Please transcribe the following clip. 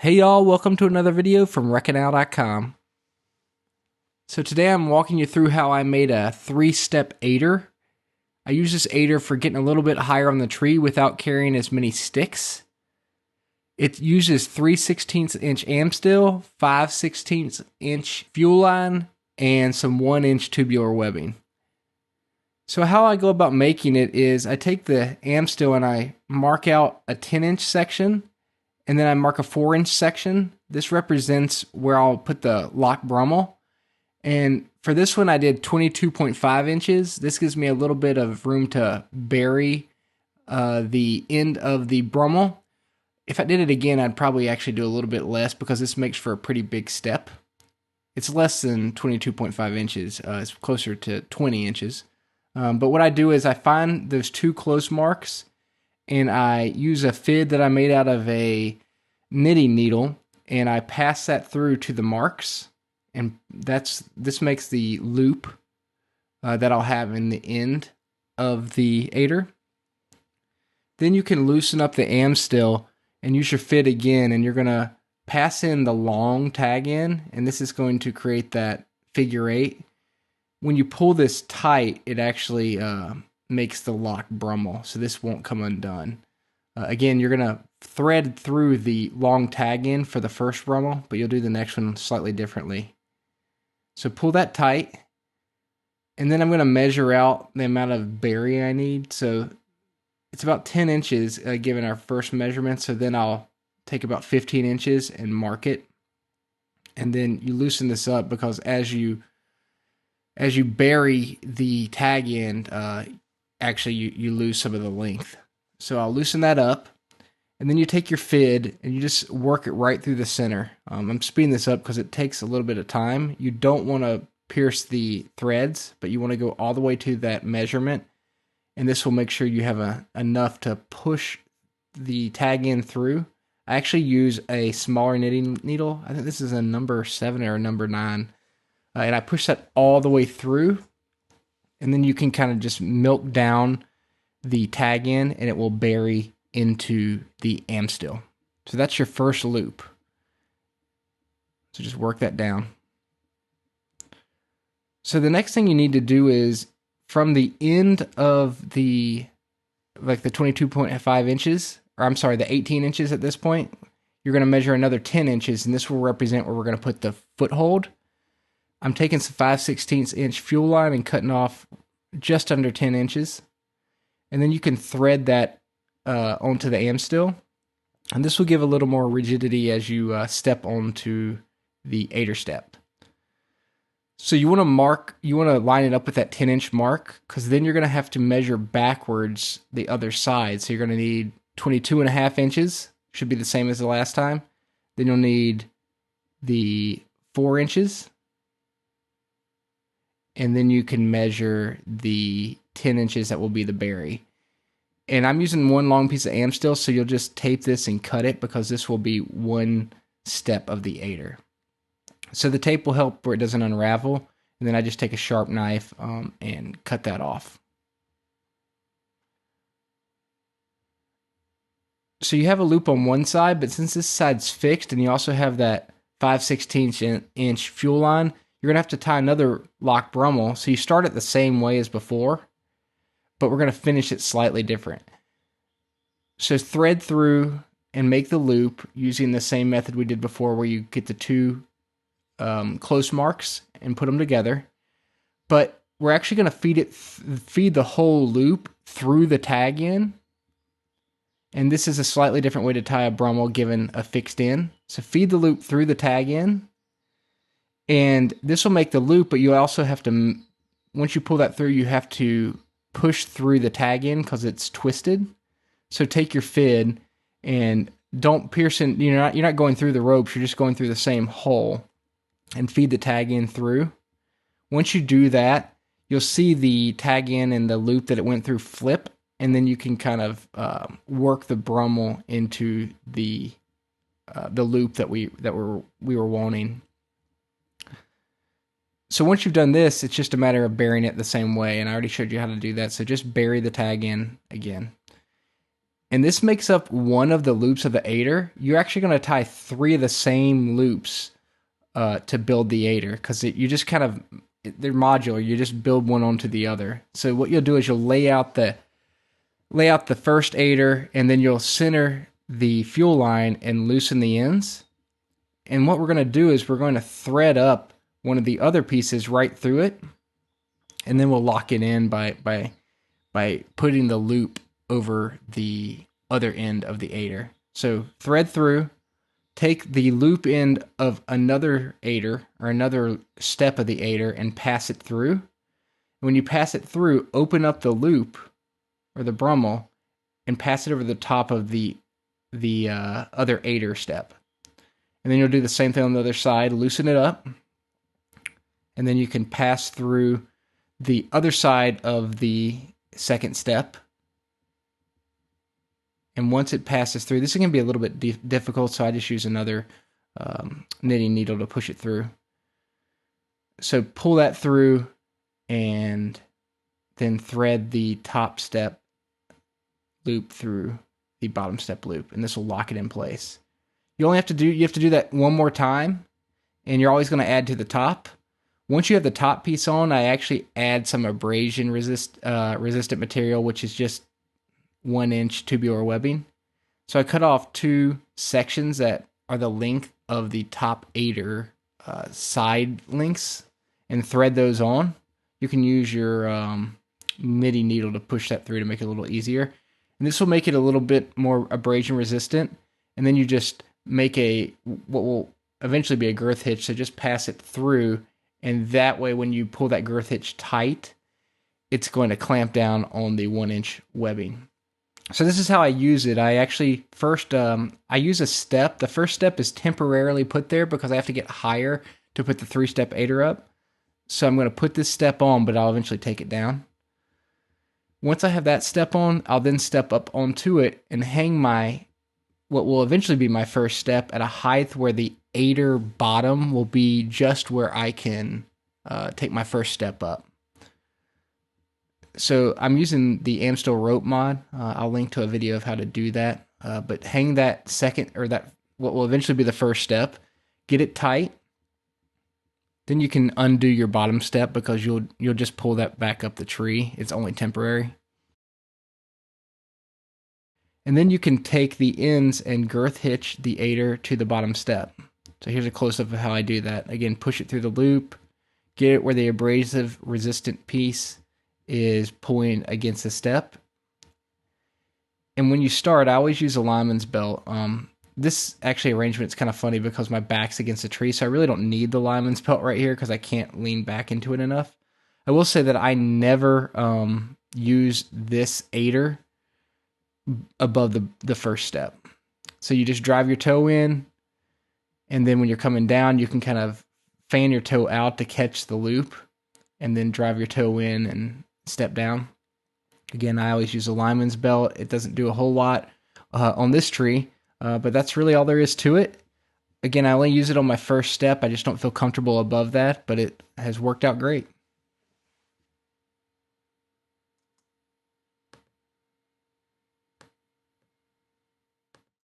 Hey y'all, welcome to another video from WreckingOwl.com. So today I'm walking you through how I made a 3-step aider. I use this aider for getting a little bit higher on the tree without carrying as many sticks. It uses 3/16 inch Amsteel, 5/16 inch fuel line, and some 1-inch tubular webbing. So how I go about making it is I take the Amsteel and I mark out a 10-inch section, and then I mark a 4-inch section. This represents where I'll put the lock Brummel. And for this one, I did 22.5 inches. This gives me a little bit of room to bury the end of the Brummel. If I did it again, I'd probably actually do a little bit less because this makes for a pretty big step. It's less than 22.5 inches. It's closer to 20 inches. But what I do is I find those two close marks, and I use a fid that I made out of a knitting needle, and I pass that through to the marks, and this makes the loop that I'll have in the end of the aider. Then you can loosen up the Amsteel and use your fid again, and you're going to pass in the long tag in, and this is going to create that figure 8. When you pull this tight, it actually makes the lock Brummel, so this won't come undone. Again, you're going to thread through the long tag in for the first Brummel, but you'll do the next one slightly differently. So pull that tight, and then I'm going to measure out the amount of bury I need. So it's about 10 inches given our first measurement, so then I'll take about 15 inches and mark it. And then you loosen this up because as you bury the tag end, actually you lose some of the length. So I'll loosen that up, and then you take your fid and you just work it right through the center. I'm speeding this up because it takes a little bit of time. You don't want to pierce the threads, but you want to go all the way to that measurement, and this will make sure you have enough to push the tag end through. I actually use a smaller knitting needle. I think this is a number 7 or a number 9. And I push that all the way through, and then you can kind of just milk down the tag in, and it will bury into the Amsteel. So that's your first loop. So just work that down. So the next thing you need to do is from the end of the 22.5 inches, or I'm sorry, the 18 inches at this point, you're going to measure another 10 inches, and this will represent where we're going to put the foothold. I'm taking some 5/16 inch fuel line and cutting off just under 10 inches. And then you can thread that onto the Amsteel. And this will give a little more rigidity as you step onto the aider step. So you want to line it up with that 10-inch mark, because then you're going to have to measure backwards the other side. So you're going to need 22.5 inches, should be the same as the last time. Then you'll need the 4 inches. And then you can measure the 10 inches that will be the bury. And I'm using one long piece of Amsteel, so you'll just tape this and cut it because this will be one step of the aider. So the tape will help where it doesn't unravel, and then I just take a sharp knife and cut that off. So you have a loop on one side, but since this side's fixed and you also have that 5/16 inch fuel line, you're going to have to tie another lock Brummel. So you start it the same way as before, but we're going to finish it slightly different. So thread through and make the loop using the same method we did before, where you get the two close marks and put them together. But we're actually going to feed the whole loop through the tag in. And this is a slightly different way to tie a Brummel given a fixed end. So feed the loop through the tag in. And this will make the loop, but you also have to, once you pull that through, you have to push through the tag in because it's twisted. So take your fid and don't pierce in, you're not going through the ropes, you're just going through the same hole, and feed the tag in through. Once you do that, you'll see the tag in and the loop that it went through flip, and then you can kind of work the Brummel into the loop that we were wanting. So once you've done this, it's just a matter of burying it the same way, and I already showed you how to do that, so just bury the tag in again. And this makes up one of the loops of the aider. You're actually going to tie 3 of the same loops to build the aider, because you just kind of, they're modular. You just build one onto the other. So what you'll do is you'll lay out the first aider, and then you'll center the fuel line and loosen the ends. And what we're going to do is we're going to thread up one of the other pieces right through it, and then we'll lock it in by putting the loop over the other end of the aider. So thread through, take the loop end of another aider or another step of the aider and pass it through. When you pass it through, open up the loop or the brummel and pass it over the top of the other aider step. And then you'll do the same thing on the other side, loosen it up, and then you can pass through the other side of the second step. And once it passes through, this is going to be a little bit difficult, so I just use another knitting needle to push it through. So pull that through and then thread the top step loop through the bottom step loop, and this will lock it in place. You have to do that one more time, and you're always going to add to the top. Once you have the top piece on, I actually add some abrasion resistant material, which is just 1-inch tubular webbing. So I cut off 2 sections that are the length of the top aider side links and thread those on. You can use your knitting needle to push that through to make it a little easier. And this will make it a little bit more abrasion resistant. And then you just make what will eventually be a girth hitch. So just pass it through. And that way, when you pull that girth hitch tight, it's going to clamp down on the 1-inch webbing. So this is how I use it. I actually first, I use a step. The first step is temporarily put there because I have to get higher to put the 3-step aider up. So I'm going to put this step on, but I'll eventually take it down. Once I have that step on, I'll then step up onto it and hang what will eventually be my first step at a height where the aider bottom will be just where I can take my first step up. So I'm using the Amsteel rope mod. I'll link to a video of how to do that. But hang that second, or that what will eventually be the first step, get it tight. Then you can undo your bottom step because you'll just pull that back up the tree. It's only temporary. And then you can take the ends and girth hitch the aider to the bottom step. So here's a close-up of how I do that. Again, push it through the loop, get it where the abrasive resistant piece is pulling against the step. And when you start, I always use a lineman's belt. This actually arrangement is kind of funny because my back's against a tree, so I really don't need the lineman's belt right here because I can't lean back into it enough. I will say that I never use this aider above the first step. So you just drive your toe in, and then when you're coming down, you can kind of fan your toe out to catch the loop, and then drive your toe in and step down. Again, I always use a lineman's belt. It doesn't do a whole lot on this tree, but that's really all there is to it. Again, I only use it on my first step. I just don't feel comfortable above that, but it has worked out great.